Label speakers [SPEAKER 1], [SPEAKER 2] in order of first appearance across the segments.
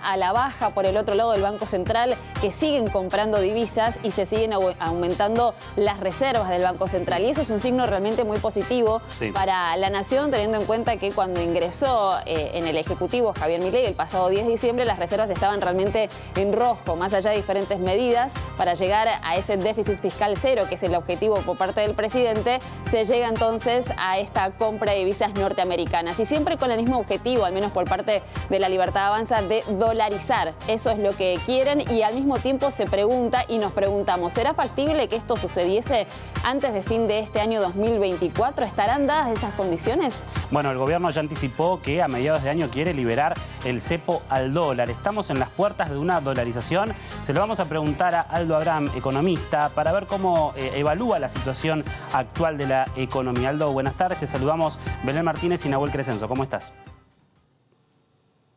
[SPEAKER 1] A la baja, por el otro lado, del Banco Central, que siguen comprando divisas y se siguen aumentando las reservas del Banco Central. Y eso es un signo realmente muy positivo para la nación, teniendo en cuenta que cuando ingresó en el Ejecutivo Javier Milei el pasado 10 de diciembre, las reservas estaban realmente en rojo, más allá de diferentes medidas para llegar a ese déficit fiscal cero, que es el objetivo por parte del presidente. Se llega entonces a esta compra de divisas norteamericanas y siempre con el mismo objetivo, al menos por parte de La Libertad Avanza, de dolarizar. Eso es lo que quieren y al mismo tiempo se pregunta y nos preguntamos, ¿será factible que esto sucediese antes de fin de este año 2024? ¿Estarán dadas esas condiciones?
[SPEAKER 2] Bueno, el gobierno ya anticipó que a mediados de año quiere liberar el cepo al dólar. Estamos en las puertas de una dolarización. Se lo vamos a preguntar a Aldo Abraham, economista, para ver cómo evalúa la situación actual de la economía. Aldo, buenas tardes. Te saludamos Belén Martínez y Nahuel Crescenzo. ¿Cómo estás?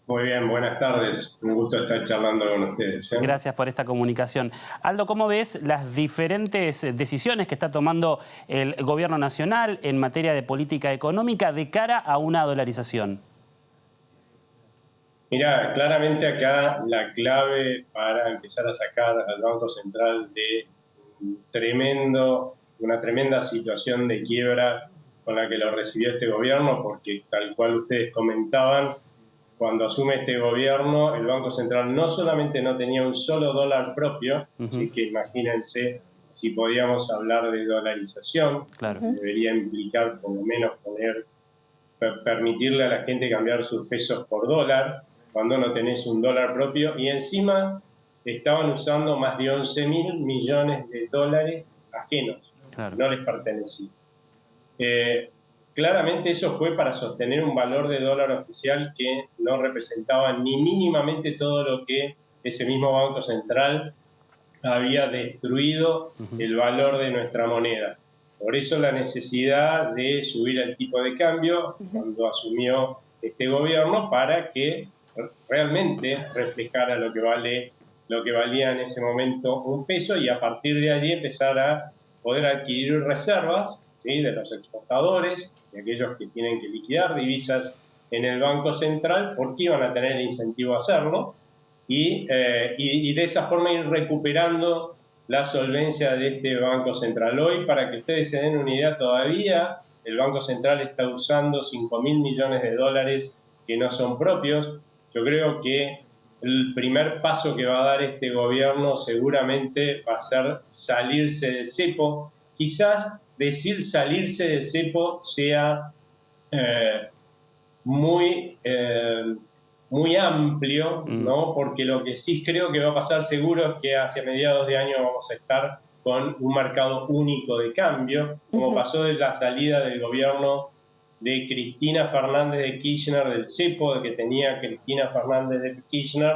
[SPEAKER 3] Muy bien, buenas tardes. Un gusto estar charlando con ustedes.
[SPEAKER 2] Gracias por esta comunicación. Aldo, ¿cómo ves las diferentes decisiones que está tomando el gobierno nacional en materia de política económica de cara a una dolarización?
[SPEAKER 3] Mirá, claramente acá la clave para empezar a sacar al Banco Central de una tremenda situación de quiebra con la que lo recibió este gobierno, porque tal cual ustedes comentaban, cuando asume este gobierno, el Banco Central no solamente no tenía un solo dólar propio, así que imagínense si podíamos hablar de dolarización, debería implicar por lo menos permitirle a la gente cambiar sus pesos por dólar, cuando no tenés un dólar propio, y encima estaban usando más de 11.000 millones de dólares ajenos, no les pertenecían. Claramente eso fue para sostener un valor de dólar oficial que no representaba ni mínimamente todo lo que ese mismo Banco Central había destruido el valor de nuestra moneda. Por eso la necesidad de subir el tipo de cambio cuando asumió este gobierno para que realmente reflejara lo que valía en ese momento un peso y a partir de allí empezar a poder adquirir reservas, ¿sí?, de los exportadores, de aquellos que tienen que liquidar divisas en el Banco Central, porque iban a tener el incentivo a hacerlo, y de esa forma ir recuperando la solvencia de este Banco Central. Hoy, para que ustedes se den una idea, todavía el Banco Central está usando 5.000 millones de dólares que no son propios. Yo creo que el primer paso que va a dar este gobierno seguramente va a ser salirse del cepo. Quizás decir salirse del cepo sea muy amplio, ¿no? Porque lo que sí creo que va a pasar seguro es que hacia mediados de año vamos a estar con un mercado único de cambio, como pasó de la salida del gobierno de Cristina Fernández de Kirchner del cepo, que tenía Cristina Fernández de Kirchner,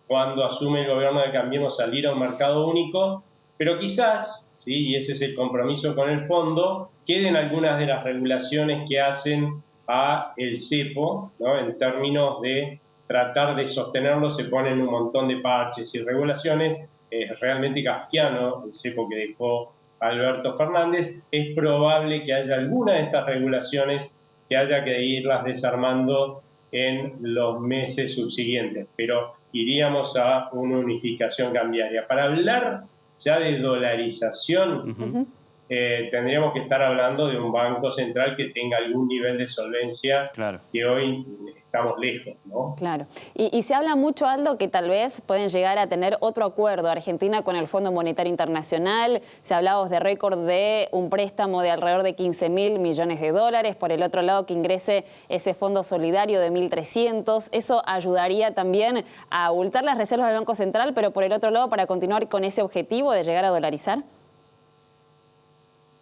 [SPEAKER 3] cuando asume el gobierno de Cambiemos salir a un mercado único, pero quizás, ¿sí?, y ese es el compromiso con el fondo, queden algunas de las regulaciones que hacen a el cepo, ¿no? En términos de tratar de sostenerlo, se ponen un montón de parches y regulaciones. Es realmente kafkiano el cepo que dejó Alberto Fernández. Es probable que haya alguna de estas regulaciones que haya que irlas desarmando en los meses subsiguientes, pero iríamos a una unificación cambiaria. Para hablar ya de dolarización, tendríamos que estar hablando de un banco central que tenga algún nivel de solvencia, que hoy estamos lejos, ¿no?
[SPEAKER 1] Claro. Y se habla mucho, Aldo, que tal vez pueden llegar a tener otro acuerdo Argentina con el Fondo Monetario Internacional. Se hablaba de récord de un préstamo de alrededor de 15.000 millones de dólares. Por el otro lado, que ingrese ese fondo solidario de 1.300. Eso ayudaría también a abultar las reservas del Banco Central, pero por el otro lado, para continuar con ese objetivo de llegar a dolarizar.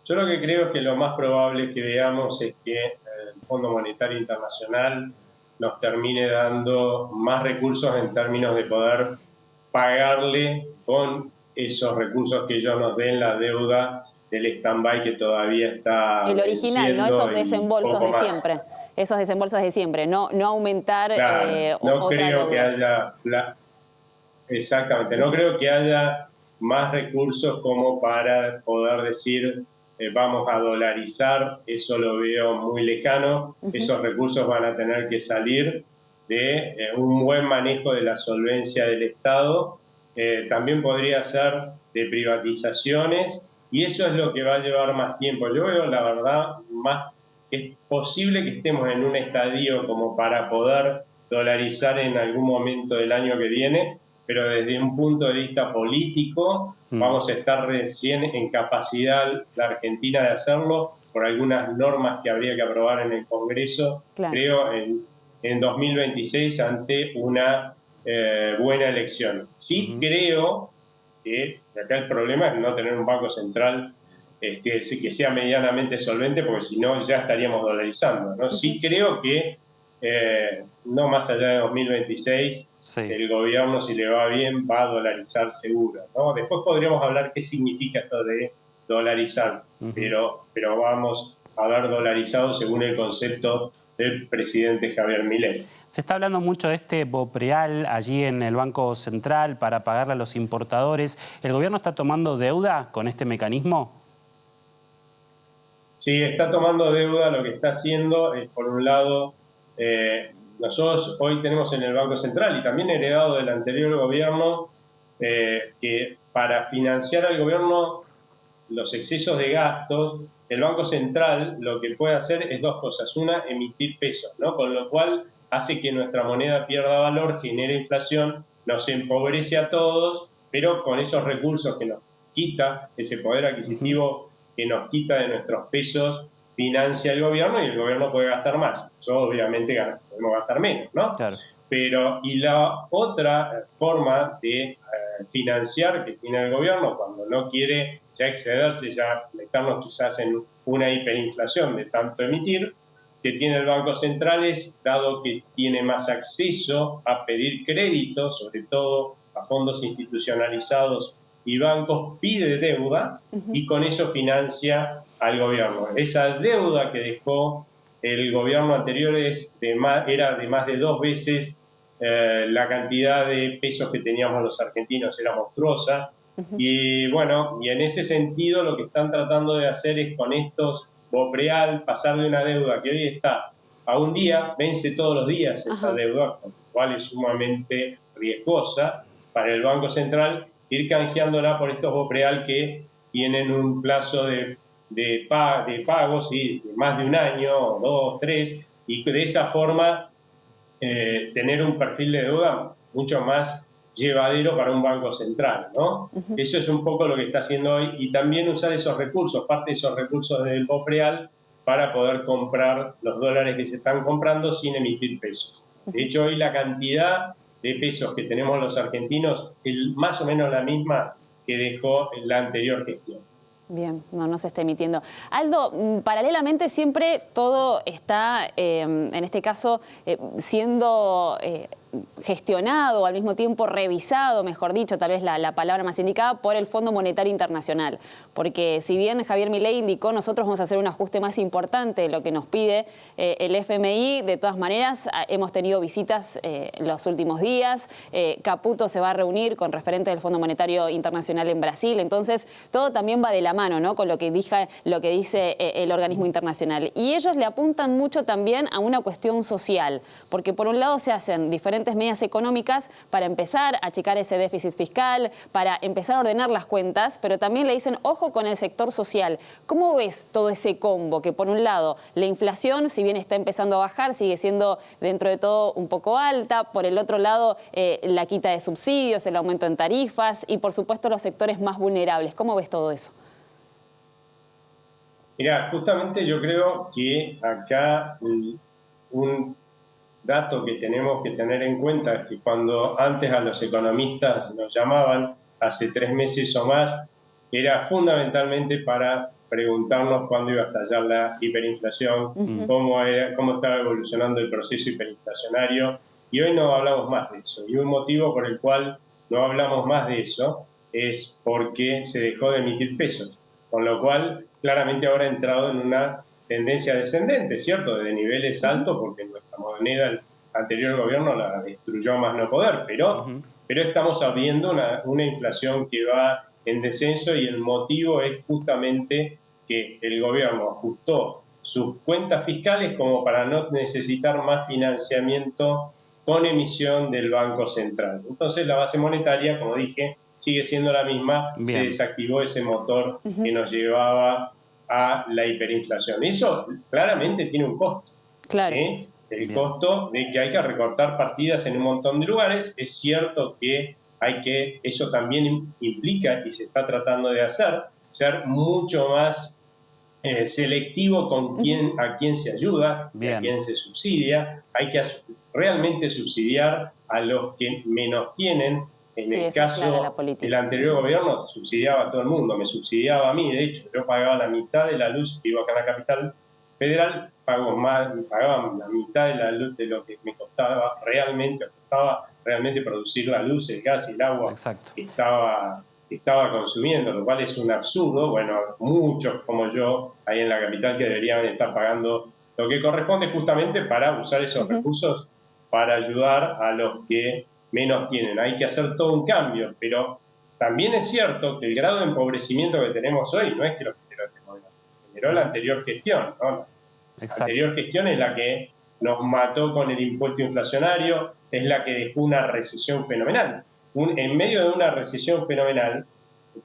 [SPEAKER 3] Yo lo que creo es que lo más probable que veamos es que el Fondo Monetario Internacional nos termine dando más recursos en términos de poder pagarle con esos recursos que ellos nos den la deuda del stand-by que todavía está
[SPEAKER 1] el original, ¿no? Esos desembolsos de siempre. Esos desembolsos de siempre, no aumentar
[SPEAKER 3] no
[SPEAKER 1] otra
[SPEAKER 3] creo
[SPEAKER 1] deuda.
[SPEAKER 3] Que haya exactamente, no creo que haya más recursos como para poder decir vamos a dolarizar, eso lo veo muy lejano. Esos recursos van a tener que salir de un buen manejo de la solvencia del Estado. También podría ser de privatizaciones, y eso es lo que va a llevar más tiempo. Yo veo, la verdad, más que es posible que estemos en un estadio como para poder dolarizar en algún momento del año que viene, pero desde un punto de vista político vamos a estar recién en capacidad la Argentina de hacerlo por algunas normas que habría que aprobar en el Congreso, claro, creo, en 2026 ante una buena elección. Sí creo que acá el problema es no tener un banco central que sea medianamente solvente, porque si no ya estaríamos dolarizando, ¿no? Sí creo que no más allá de 2026, el gobierno, si le va bien, va a dolarizar seguro, ¿no? Después podríamos hablar qué significa esto de dolarizar, pero vamos a haber dolarizado según el concepto del presidente Javier Milei.
[SPEAKER 2] Se está hablando mucho de este BOPREAL allí en el Banco Central para pagarle a los importadores. ¿El gobierno está tomando deuda con este mecanismo?
[SPEAKER 3] Sí, está tomando deuda. Lo que está haciendo es, por un lado, nosotros hoy tenemos en el Banco Central, y también heredado del anterior gobierno, que para financiar al gobierno los excesos de gastos, el Banco Central lo que puede hacer es dos cosas. Una, emitir pesos, ¿no? Con lo cual hace que nuestra moneda pierda valor, genere inflación, nos empobrece a todos, pero con esos recursos que nos quita, ese poder adquisitivo que nos quita de nuestros pesos, financia el gobierno, y el gobierno puede gastar más. Nosotros obviamente podemos gastar menos, ¿no? Claro. Pero, y la otra forma de financiar que tiene el gobierno cuando no quiere ya excederse, ya meternos quizás en una hiperinflación de tanto emitir, que tiene el Banco Central es, dado que tiene más acceso a pedir crédito, sobre todo a fondos institucionalizados y bancos, pide deuda y con eso financia al gobierno. Esa deuda que dejó el gobierno anterior era de más de 2 veces la cantidad de pesos que teníamos los argentinos, era monstruosa. Y bueno, y en ese sentido lo que están tratando de hacer es con estos BOPREAL pasar de una deuda que hoy está a un día, vence todos los días esta deuda, con lo cual es sumamente riesgosa para el Banco Central, ir canjeándola por estos BOPREAL que tienen un plazo de pago, ¿sí?, de más de un año, 2, 3, y de esa forma tener un perfil de deuda mucho más llevadero para un banco central, ¿no? Eso es un poco lo que está haciendo hoy, y también usar esos recursos, parte de esos recursos del BOPREAL, para poder comprar los dólares que se están comprando sin emitir pesos. De hecho, hoy la cantidad de pesos que tenemos los argentinos es más o menos la misma que dejó la anterior gestión.
[SPEAKER 1] Bien, no se está emitiendo. Aldo, paralelamente siempre todo está, en este caso, siendo gestionado, al mismo tiempo revisado, mejor dicho, tal vez la palabra más indicada, por el Fondo Monetario Internacional. Porque si bien Javier Milei indicó, nosotros vamos a hacer un ajuste más importante de lo que nos pide el FMI, de todas maneras hemos tenido visitas los últimos días. Caputo se va a reunir con referentes del Fondo Monetario Internacional en Brasil. Entonces, todo también va de la mano, ¿no?, con lo que dice el organismo internacional. Y ellos le apuntan mucho también a una cuestión social, porque por un lado se hacen diferentes medidas económicas para empezar a achicar ese déficit fiscal, para empezar a ordenar las cuentas, pero también le dicen, ojo con el sector social. ¿Cómo ves todo ese combo? Que por un lado, la inflación, si bien está empezando a bajar, sigue siendo dentro de todo un poco alta. Por el otro lado, la quita de subsidios, el aumento en tarifas y, por supuesto, los sectores más vulnerables. ¿Cómo ves todo eso?
[SPEAKER 3] Mira, justamente yo creo que acá un dato que tenemos que tener en cuenta es que cuando antes a los economistas nos llamaban, hace 3 meses o más, era fundamentalmente para preguntarnos cuándo iba a estallar la hiperinflación, cómo estaba evolucionando el proceso hiperinflacionario, y hoy no hablamos más de eso. Y un motivo por el cual no hablamos más de eso es porque se dejó de emitir pesos, con lo cual claramente ahora ha entrado en una tendencia descendente, ¿cierto?, de niveles altos, porque nuestra moneda, el anterior gobierno la destruyó a más no poder, pero estamos viendo una inflación que va en descenso, y el motivo es justamente que el gobierno ajustó sus cuentas fiscales como para no necesitar más financiamiento con emisión del Banco Central. Entonces la base monetaria, como dije, sigue siendo la misma. Bien. Se desactivó ese motor que nos llevaba a la hiperinflación. Eso claramente tiene un costo.
[SPEAKER 1] Claro.
[SPEAKER 3] ¿Sí? El costo de que hay que recortar partidas en un montón de lugares. Es cierto que eso también implica, y se está tratando de hacer, ser mucho más selectivo con a quién se ayuda, a quién se subsidia. Hay que realmente subsidiar a los que menos tienen. En el caso del anterior gobierno subsidiaba a todo el mundo, me subsidiaba a mí. De hecho, yo pagaba la mitad de la luz, vivo acá en la capital federal, pagaba la mitad de la luz de lo que me costaba realmente producir la luz, el gas y el agua. Exacto. que estaba consumiendo, lo cual es un absurdo. Bueno, muchos como yo, ahí en la capital, que deberían estar pagando lo que corresponde justamente para usar esos recursos para ayudar a los que menos tienen. Hay que hacer todo un cambio, pero también es cierto que el grado de empobrecimiento que tenemos hoy no es que lo generó este gobierno, generó la anterior gestión, ¿no? La anterior gestión es la que nos mató con el impuesto inflacionario, es la que dejó una recesión fenomenal. En medio de una recesión fenomenal,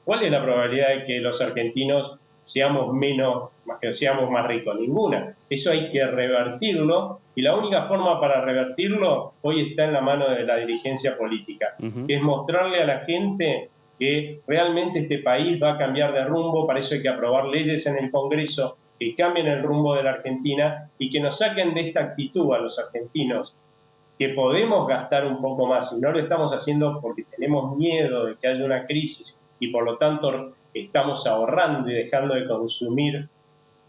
[SPEAKER 3] ¿cuál es la probabilidad de que los argentinos seamos más ricos? Ninguna. Eso hay que revertirlo, y la única forma para revertirlo hoy está en la mano de la dirigencia política, que es mostrarle a la gente que realmente este país va a cambiar de rumbo. Para eso hay que aprobar leyes en el Congreso que cambien el rumbo de la Argentina y que nos saquen de esta actitud a los argentinos, que podemos gastar un poco más, y no lo estamos haciendo porque tenemos miedo de que haya una crisis y por lo tanto estamos ahorrando y dejando de consumir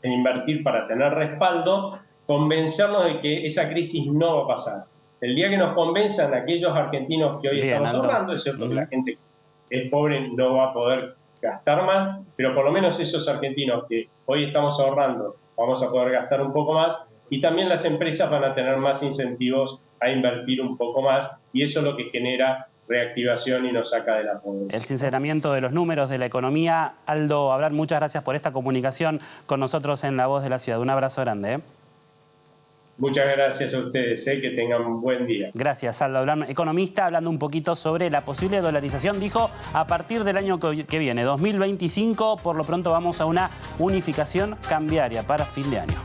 [SPEAKER 3] e invertir para tener respaldo. Convencernos de que esa crisis no va a pasar. El día que nos convenzan aquellos argentinos que hoy estamos ahorrando, es cierto que la gente que es pobre no va a poder gastar más, pero por lo menos esos argentinos que hoy estamos ahorrando vamos a poder gastar un poco más, y también las empresas van a tener más incentivos a invertir un poco más, y eso es lo que genera reactivación y nos saca de la pobreza.
[SPEAKER 2] El sinceramiento de los números de la economía. Aldo Abrán, muchas gracias por esta comunicación con nosotros en La Voz de la Ciudad. Un abrazo grande.
[SPEAKER 3] Muchas gracias a ustedes, que tengan un buen día.
[SPEAKER 2] Gracias, Aldo Abrán, economista, hablando un poquito sobre la posible dolarización. Dijo, a partir del año que viene, 2025, por lo pronto vamos a una unificación cambiaria para fin de año.